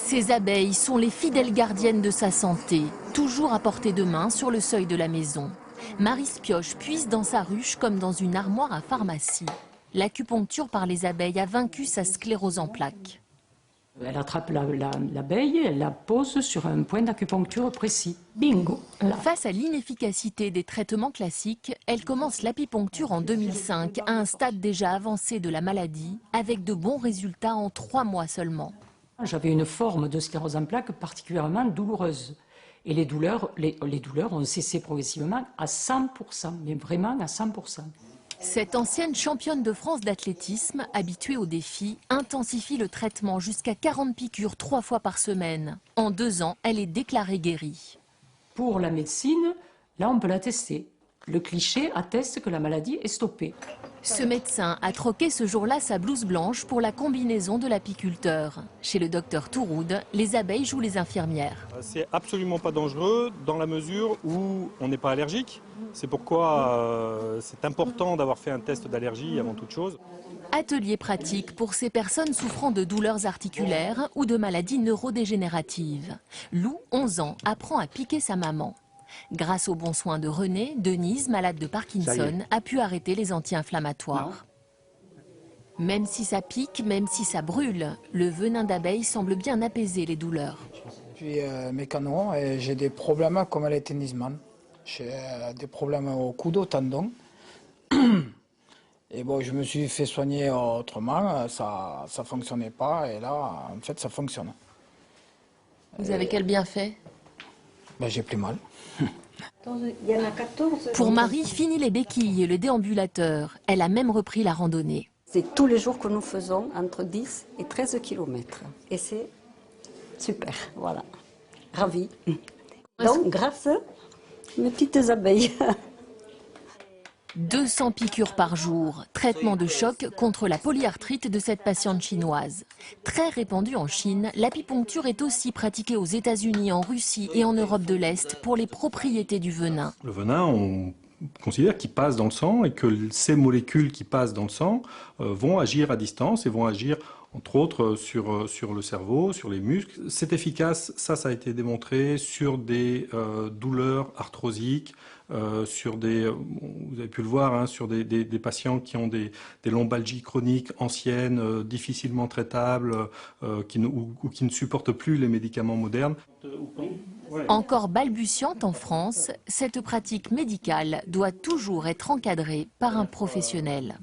Ces abeilles sont les fidèles gardiennes de sa santé, toujours à portée de main sur le seuil de la maison. Marie Spioche puise dans sa ruche comme dans une armoire à pharmacie. L'acupuncture par les abeilles a vaincu sa sclérose en plaques. Elle attrape l'abeille, elle la pose sur un point d'acupuncture précis. Bingo! Là. Face à l'inefficacité des traitements classiques, elle commence l'apipuncture en 2005, à un stade déjà avancé de la maladie, avec de bons résultats en 3 mois seulement. J'avais une forme de sclérose en plaques particulièrement douloureuse. Et les douleurs ont cessé progressivement à 100%, mais vraiment à 100%. Cette ancienne championne de France d'athlétisme, habituée au défi, intensifie le traitement jusqu'à 40 piqûres 3 fois par semaine. En 2 ans, elle est déclarée guérie. Pour la médecine, là on peut la tester. Le cliché atteste que la maladie est stoppée. Ce médecin a troqué ce jour-là sa blouse blanche pour la combinaison de l'apiculteur. Chez le docteur Touroud, les abeilles jouent les infirmières. C'est absolument pas dangereux dans la mesure où on n'est pas allergique. C'est pourquoi c'est important d'avoir fait un test d'allergie avant toute chose. Atelier pratique pour ces personnes souffrant de douleurs articulaires ou de maladies neurodégénératives. Lou, 11 ans, apprend à piquer sa maman. Grâce aux bons soins de René, Denise, malade de Parkinson, a pu arrêter les anti-inflammatoires. Même si ça pique, même si ça brûle, le venin d'abeille semble bien apaiser les douleurs. Je suis mécano et j'ai des problèmes comme les tennisman. J'ai des problèmes au coude, au tendon. Et bon, je me suis fait soigner autrement, ça ne fonctionnait pas et là, en fait, ça fonctionne. Vous avez quel bienfait? Ben, j'ai plus mal. Il y en a 14. Pour Marie, fini les béquilles et le déambulateur. Elle a même repris la randonnée. C'est tous les jours que nous faisons entre 10 et 13 km. Et c'est super, voilà. Ravi. Donc, grâce à mes petites abeilles. 200 piqûres par jour, traitement de choc contre la polyarthrite de cette patiente chinoise. Très répandue en Chine, l'apipuncture est aussi pratiquée aux États-Unis, en Russie et en Europe de l'Est pour les propriétés du venin. Le venin, on considère qu'il passe dans le sang et que ces molécules qui passent dans le sang vont agir à distance et vont agir entre autres sur le cerveau, sur les muscles. C'est efficace, ça a été démontré sur des douleurs arthrosiques, sur des, vous avez pu le voir, hein, sur des patients qui ont des lombalgies chroniques anciennes, difficilement traitables, ou qui ne supportent plus les médicaments modernes. Encore balbutiante en France, cette pratique médicale doit toujours être encadrée par un professionnel.